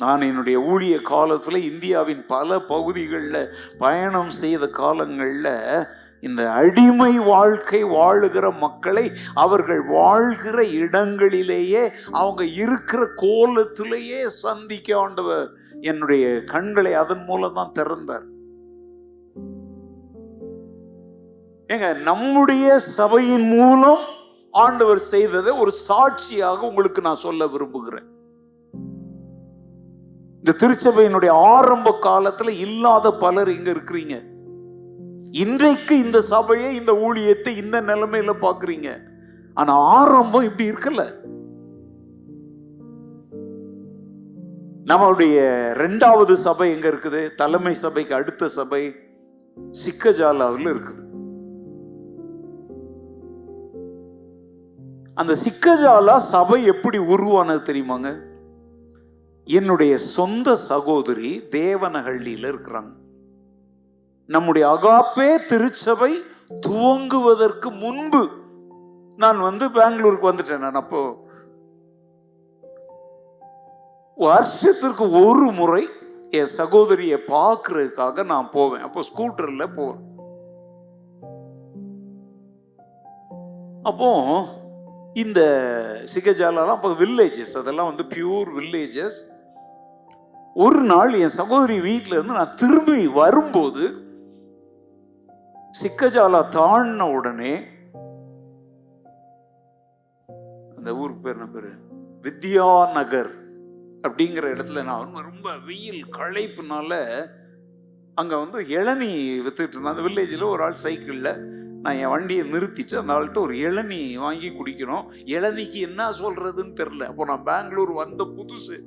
நான் என்னுடைய ஊழிய காலத்தில் இந்தியாவின் பல பகுதிகளில் பயணம் செய்த காலங்களில் இந்த அடிமை வாழ்க்கை வாழுகிற மக்களை அவர்கள் வாழ்கிற இடங்களிலேயே அவங்க இருக்கிற கோலத்திலேயே சந்திக்க ஆண்டவர் என்னுடைய கண்களை அதன் மூலம் தான் திறந்தார். ஏங்க, நம்முடைய சபையின் மூலம் ஆண்டவர் செய்ததை ஒரு சாட்சியாக உங்களுக்கு நான் சொல்ல விரும்புகிறேன். இந்த திருச்சபையினுடைய ஆரம்ப காலத்துல இல்லாத பலர் இங்க இருக்கிறீங்க. இன்றைக்கு இந்த சபையை, இந்த ஊழியத்தை இந்த நிலைமையில பாக்குறீங்க. ஆனா ஆரம்பம் இப்படி இருக்கல. நம்மளுடைய 2வது சபை எங்க இருக்குது? தலைமை சபைக்கு அடுத்த சபை சிக்கஜாலாவில் இருக்குது. அந்த சிக்கஜாலா சபை எப்படி உருவானது தெரியுமாங்க? என்னுடைய சொந்த சகோதரி தேவனஹள்ளியில இருக்கிறாங்க. நம்முடைய அகாப்பே திருச்சபை துவங்குவதற்கு முன்பு நான் பெங்களூருக்கு வந்துட்டேன். நான் அப்போ வருஷத்திற்கு ஒரு முறை என் சகோதரியை பார்க்கறதுக்காக நான் போவேன். அப்போ ஸ்கூட்டர்ல போவேன். அப்போ இந்த சிகஜாலாம் அப்போ வில்லேஜஸ், அதெல்லாம் பியூர் வில்லேஜஸ். ஒரு நாள் என் சகோதரி வீட்டில இருந்து நான் திரும்பி வரும்போது சிக்கஜாலா தாண்டின உடனே, அந்த ஊருக்கு பேர் என்ன பேரு, வித்யா நகர் அப்படிங்கிற இடத்துல நான் ரொம்ப வெயில் களைப்புனால அங்க இளநீ வித்துட்டு இருந்தேன். அந்த வில்லேஜில் ஒரு ஆள் சைக்கிளில் நான் என் வண்டியை நிறுத்திட்டு அந்த ஆள்கிட்ட ஒரு இளநீ வாங்கி குடிக்கணும். இளநீக்கு என்ன சொல்றதுன்னு தெரியல. அப்போ நான் பெங்களூர் வந்த புதுசு.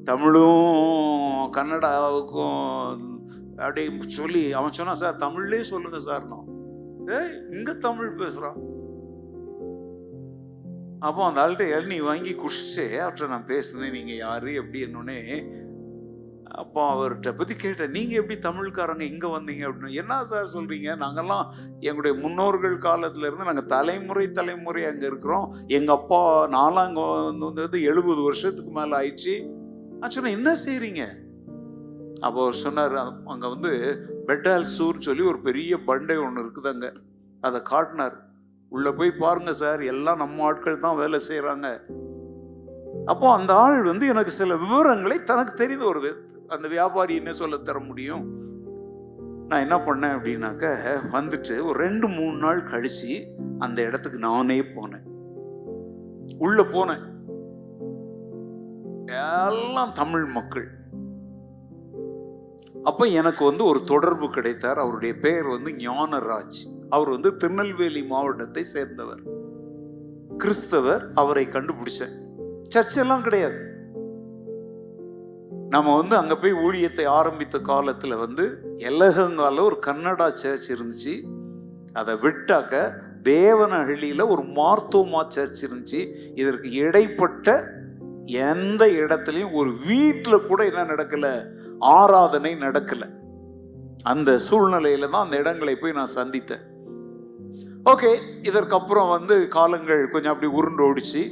தமிழும் கன்னடாவுக்கும் அப்படி சொல்லி அவன் சொன்னான், சார் தமிழ்லேயே சொல்லுங்க சார். நான் இங்க தமிழ் பேசுறான். அப்போ அந்த ஆள்கிட்ட இளநீ வாங்கி குடிச்சு அவற்றை நான் பேசுனேன், நீங்க யாரு எப்படி என்னன்னே. அப்போ அவர்கிட்ட பத்தி கேட்டேன், நீங்க எப்படி தமிழ்காரங்க இங்க வந்தீங்க அப்படின்னு. என்ன சார் சொல்றீங்க, நாங்கெல்லாம் எங்களுடைய முன்னோர்கள் காலத்துல இருந்து நாங்க தலைமுறை அங்க இருக்கிறோம். எங்க அப்பா நாலாம் அங்க 70 வருஷத்துக்கு மேல ஆயிடுச்சு. நான் சொன்னேன், என்ன செய்றீங்க? அப்போ அவர் சொன்னார், அங்க பெட்டால் சூர்னு சொல்லி ஒரு பெரிய பண்டை ஒன்று இருக்குது அங்க, அதை காட்டினார். உள்ள போய் பாருங்க சார், எல்லாம் நம்ம ஆட்கள் தான் வேலை செய்யறாங்க. அப்போ அந்த ஆள் எனக்கு சில விவரங்களை தனக்கு தெரிந்த ஒரு அந்த வியாபாரி என்ன சொல்ல தர முடியும். நான் என்ன பண்ணேன் அப்படின்னாக்க, ஒரு 2-3 நாள் கழிச்சு அந்த இடத்துக்கு நானே போனேன். உள்ள போனேன், எல்லாம் தமிழ் மக்கள். அப்ப எனக்கு ஒரு தொடர்பு கிடைத்தார். அவருடைய பெயர் ஞானராஜ். அவர் திருநெல்வேலி மாவட்டத்தை சேர்ந்தவர், கிறிஸ்தவர். அவரை கண்டுபிடிச்சேன். சர்ச்செல்லாம் கிடையாது. நம்ம அங்க போய் ஊழியத்தை ஆரம்பித்த காலத்துல எல்லகங்கால ஒரு கன்னடா சர்ச் இருந்துச்சு. அதை விட்டாக்க தேவனஹள்ளியில ஒரு மார்த்தோமா சர்ச் இருந்துச்சு. இதற்கு இடைப்பட்ட எந்த இடத்துலையும் ஒரு வீட்டுல கூட என்ன நடக்கல, ஆராதனை நடக்கல. அந்த சூழ்நிலையில தான் அந்த இடங்களை போய் நான் சந்தித்தேன். ஓகே, இதற்கப்புறம் காலங்கள் கொஞ்சம் அப்படி உருண்டு ஓடிச்சு.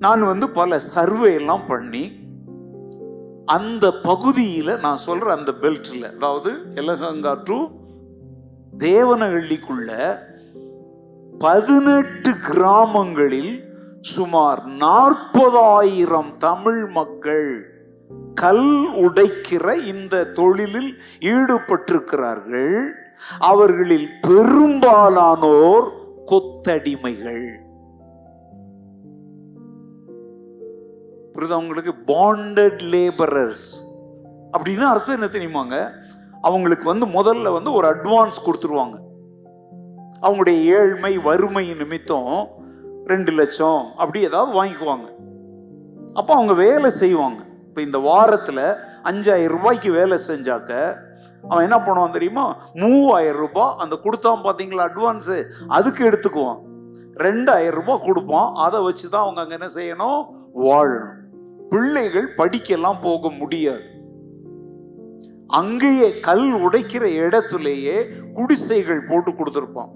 நான் பல சர்வே எல்லாம் பண்ணி அந்த பகுதியில, நான் சொல்ற அந்த பெல்ட்ல, அதாவது எலகங்கா டு தேவனஹள்ளிக்குள்ள 18 கிராமங்களில் சுமார் 40,000 தமிழ் மக்கள் கல் உடைக்கிற இந்த தொழிலில் ஈடுபட்டிருக்கிறார்கள். அவர்களில் பெரும்பாலானோர் கொத்தடிமைகள். அவங்களுக்கு பாண்டட் லேபரர்ஸ் அப்படின்னா அர்த்தம் என்ன தெரியுமாங்க? அவங்களுக்கு முதல்ல ஒரு அட்வான்ஸ் கொடுத்துருவாங்க. அவங்களுடைய ஏழ்மை வறுமை நிமித்தம் 2 லட்சம் அப்படி ஏதாவது வாங்கிக்குவாங்க. அப்போ அவங்க வேலை செய்வாங்க. இப்போ இந்த வாரத்தில் 5,000 ரூபாய்க்கு வேலை செஞ்சாக்க அவன் என்ன பண்ணுவான் தெரியுமா? 3,000 ரூபாய் அந்த கொடுத்தான் பார்த்தீங்களா அட்வான்ஸு, அதுக்கு எடுத்துக்குவான். 2,000 ரூபாய் கொடுப்பான். அதை வச்சு தான் அவங்க அங்கே என்ன செய்யணும், வாழணும். பிள்ளைகள் படிக்கலாம் போக முடியாது. அங்கேயே கல் உடைக்கிற இடத்துலயே குடிசைகள் போட்டு கொடுத்துருப்பான்.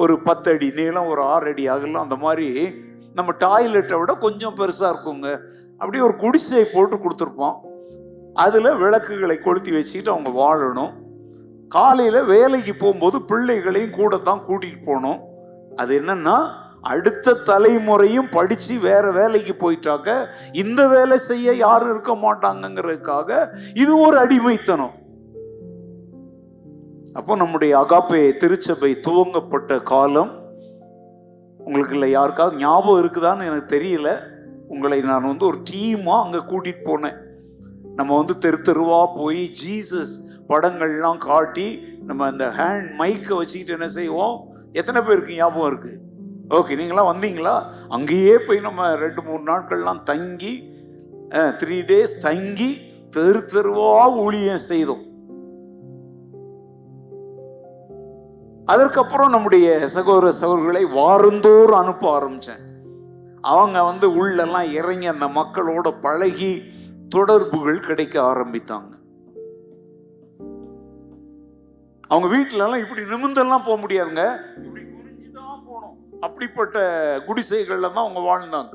ஒரு 10 அடி நீளம், ஒரு 6 அடி அகலம், அந்த மாதிரி நம்ம டாய்லெட்டை விட கொஞ்சம் பெருசா இருக்குங்க. அப்படி ஒரு குடிசை போட்டு கொடுத்துருப்போம். அதுல விளக்குகளை கொளுத்தி வச்சுக்கிட்டு அவங்க வாழணும். காலையில வேலைக்கு போகும்போது பிள்ளைகளையும் கூட தான் கூட்டிட்டு போகணும். அது என்னன்னா, அடுத்த தலைமுறையும் படிச்சு வேற வேலைக்கு போயிட்டாக்க இந்த வேலை செய்ய யாரும் இருக்க மாட்டாங்கிறதுக்காக இது ஒரு அடிமைத்தனம். அப்போ நம்முடைய அகாப்பே திருச்சபை துவங்கப்பட்ட காலம் உங்களுக்கு இல்லை, யாருக்காவது ஞாபகம் இருக்குதான்னு எனக்கு தெரியல. உங்களை நான் ஒரு டீமா அங்க கூட்டிட்டு போனேன். நம்ம தெரு தெருவா போய் ஜீசஸ் படங்கள்லாம் காட்டி நம்ம அந்த ஹேண்ட் மைக்கை வச்சுக்கிட்டு என்ன செய்வோம். எத்தனை பேருக்கு ஞாபகம் இருக்கு? ஓகே, நீங்களாம் வந்தீங்களா? அங்கேயே போய் நம்ம 2-3 நாட்கள்லாம் தங்கி 3 days தங்கி தெரு தெருவா ஊழியம் செய்தோம். அதற்கப்புறம் நம்முடைய சகோதர சகோதரிகளை வாரந்தோறும் அனுப்ப ஆரம்பிச்சேன். அவங்க உள்ளெல்லாம் இறங்கி அந்த மக்களோட பழகி தொடர்புகள் கிடைக்க ஆரம்பித்தாங்க. அவங்க வீட்டுல எல்லாம் இப்படி நிமிர்ந்தெல்லாம் போக முடியாதுங்க, இப்படி குறிஞ்சுதான் போனோம். அப்படிப்பட்ட குடிசைகள்ல தான் அவங்க வாழ்ந்தாங்க.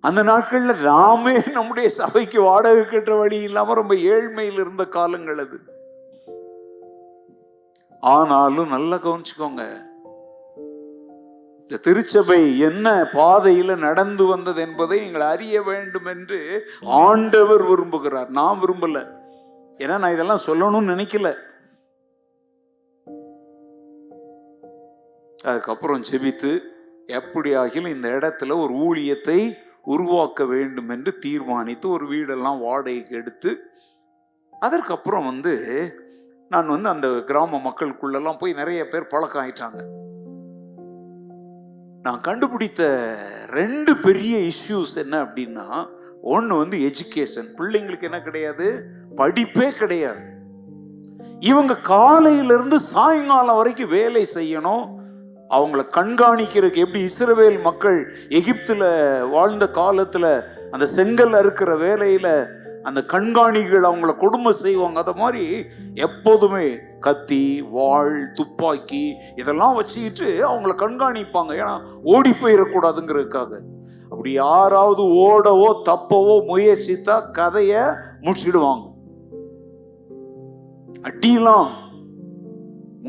அந்த நாட்கள்ல நாமே நம்முடைய சபைக்கு வாடகை கட்டுற வழி இல்லாம ரொம்ப ஏழ்மையில் இருந்த காலங்கள் அது. ஆனாலும் நல்லா கவனிச்சுக்கோங்க, இந்த திருச்சபை என்ன பாதையில நடந்து வந்தது என்பதை நீங்கள் அறிய வேண்டும் என்று ஆண்டவர் விரும்புகிறார். நான் விரும்பல, ஏன்னா நான் இதெல்லாம் சொல்லணும்னு நினைக்கல. அதுக்கப்புறம் ஜெபித்து எப்படியாகிலும் இந்த இடத்துல ஒரு ஊழியத்தை உருவாக்க வேண்டும் என்று தீர்மானித்து ஒரு வீடெல்லாம் வாடகைக்கு எடுத்து, அதற்கப்புறம் நான் அந்த கிராம மக்களுக்குள்ளெல்லாம் போய் நிறைய பேர் பழக்கம் ஆயிட்டாங்க. நான் கண்டுபிடித்த 2 பெரிய இஷ்யூஸ் என்ன அப்படின்னா, ஒன்று எஜுகேஷன். பிள்ளைங்களுக்கு என்ன கிடையாது? படிப்பே கிடையாது. இவங்க காலையிலிருந்து சாயங்காலம் வரைக்கும் வேலை செய்யணும். அவங்கள கண்காணிக்கிறதுக்கு எப்படி இஸ்ரவேல் மக்கள் எகிப்துல வாழ்ந்த காலத்துல அந்த செங்கல் அறுக்கிற வேலையில அந்த கண்காணிகள் அவங்கள கொடுமை செய்வாங்க, அத மாதிரி எப்போதுமே கத்தி, வாள், துப்பாக்கி இதெல்லாம் வச்சுக்கிட்டு அவங்கள கண்காணிப்பாங்க. ஏன்னா ஓடி போயிடக்கூடாதுங்கிறதுக்காக. அப்படி யாராவது ஓடவோ தப்பவோ முயற்சித்தா கதைய முடிச்சிடுவாங்க. அடியெல்லாம்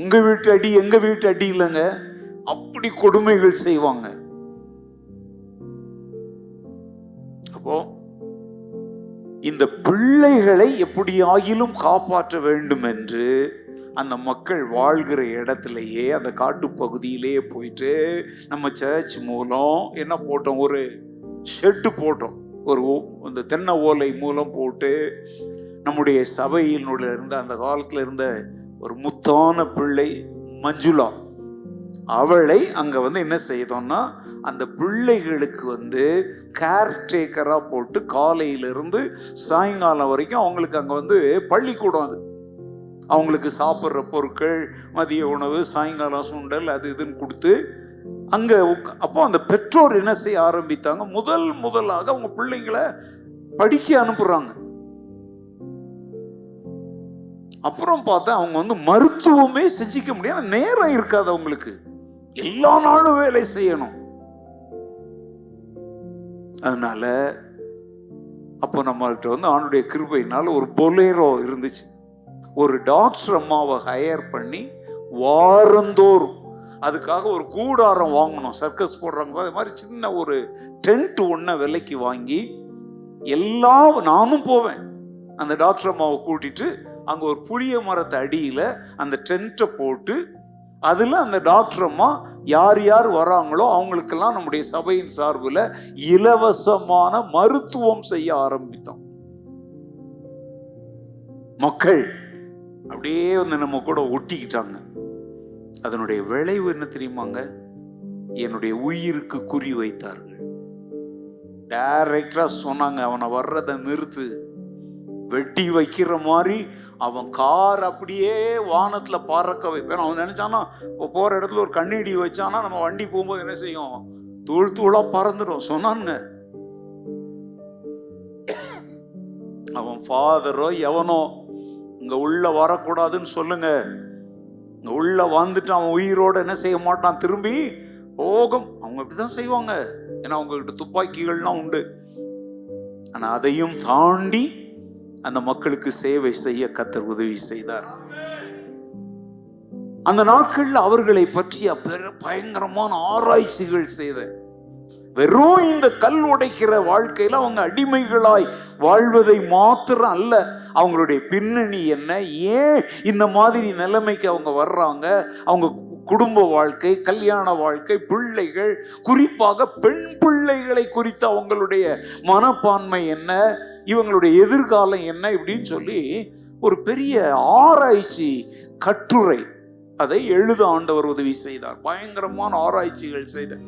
உங்க வீட்டு அடி எங்க வீட்டு அடி இல்லைங்க, அப்படி கொடுமைகள் செய்வாங்க. அப்போ இந்த பிள்ளைகளை எப்படியாகிலும் காப்பாற்ற வேண்டும் என்று அந்த மக்கள் வாழ்கிற இடத்துலயே அந்த காட்டு பகுதியிலேயே போயிட்டு நம்ம சர்ச் மூலம் என்ன போட்டோம், ஒரு ஷெட்டு போட்டோம். இந்த தென்னை ஓலை மூலம் போட்டு நம்முடைய சபையினுடைய இருந்த அந்த காலத்துல இருந்த ஒரு முத்தான பிள்ளை மஞ்சுளா, அவளை அங்க என்ன செய்தோம்னா அந்த பிள்ளைகளுக்கு கேர்டேக்கரா போட்டு காலையிலிருந்து சாயங்காலம் வரைக்கும் அவங்களுக்கு அங்க பள்ளிக்கூடம், அது அவங்களுக்கு சாப்பிட்ற பொருட்கள், மதிய உணவு, சாயங்காலம் சுண்டல், அது இதுன்னு கொடுத்து அங்க அப்போ அந்த பெற்றோர் என்ன செய்ய ஆரம்பித்தாங்க, முதலாக அவங்க பிள்ளைங்களை படிக்க அனுப்புறாங்க. அப்புறம் பார்த்தா அவங்க மருத்துவமே செஞ்சிக்க முடியாது, நேரம் இருக்காது அவங்களுக்கு, எல்லா நாளும் வேலை செய்யணும். அதனால அப்போ நம்மள்கிட்ட ஆணுடைய கிருபையினால ஒரு பொலேரோ இருந்துச்சு. ஒரு டாக்டர் அம்மாவை ஹையர் பண்ணி வாரந்தோறும் அதுக்காக ஒரு கூடாரம் வாங்கணும். சர்க்கஸ் போடுறாங்க, அது மாதிரி சின்ன ஒரு டென்ட் ஒன்றை விலைக்கு வாங்கி நானும் போவேன் அந்த டாக்டர் அம்மாவை கூட்டிட்டு. அங்க ஒரு புளிய மரத்தை அடியில அந்த டென்ட்டை போட்டு அதுல அந்த டாக்டர் அம்மா யார் யார் வராங்களோ அவங்களுக்கெல்லாம் நம்முடைய சபையின் சார்பில் இலவசமான மருத்துவம் செய்ய ஆரம்பித்தோம். மக்கள் அப்படியே நம்ம கூட ஒட்டிக்கிட்டாங்க. அதனுடைய விளைவு என்ன தெரியுமாங்க? என்னுடைய உயிருக்கு குறி வைத்தார்கள். டைரக்டா சொன்னாங்க, அவனை வர்றதை நிறுத்து, வெட்டி வைக்கிற மாதிரி அவன் கார் அப்படியே வானத்துல பறக்க வைப்பேன். அவன் நினைச்சானா போற இடத்துல ஒரு கண்ணீடி வச்சானா நம்ம வண்டி போகும்போது என்ன செய்யும், தூள் தூளா பறந்துடும் சொன்னாங்க. அவன் ஃபாதரோ எவனோ இங்க உள்ள வரக்கூடாதுன்னு சொல்லுங்க, இங்க உள்ள வந்துட்டு அவன் உயிரோட என்ன செய்ய மாட்டான், திரும்பி போகும். அவங்க அப்படிதான் செய்வாங்க, ஏன்னா அவங்க கிட்ட துப்பாக்கிகள்லாம் உண்டு. ஆனா அதையும் தாண்டி அந்த மக்களுக்கு சேவை செய்ய கர்த்தர் உதவி செய்தார். அந்த நாட்கள்ல அவர்களை பற்றிய பயங்கரமான ஆராய்ச்சிகள் செய்த, வெறும் இந்த கல் உடைக்கிற வாழ்க்கையில அவங்க அடிமைகளாய் வாழ்வதை மாத்திரம் அல்ல, அவங்களுடைய பின்னணி என்ன, ஏன் இந்த மாதிரி நிலைமைக்கு அவங்க வர்றாங்க, அவங்க குடும்ப வாழ்க்கை, கல்யாண வாழ்க்கை, பிள்ளைகள், குறிப்பாக பெண் பிள்ளைகளை குறித்த அவங்களுடைய மனப்பான்மை என்ன, இவங்களுடைய எதிர்காலம் என்ன, இப்படின்னு சொல்லி ஒரு பெரிய ஆராய்ச்சி கட்டுரை அதை எழுத ஆண்டவர் உதவி செய்தார். பயங்கரமான ஆராய்ச்சிகள் செய்தார்.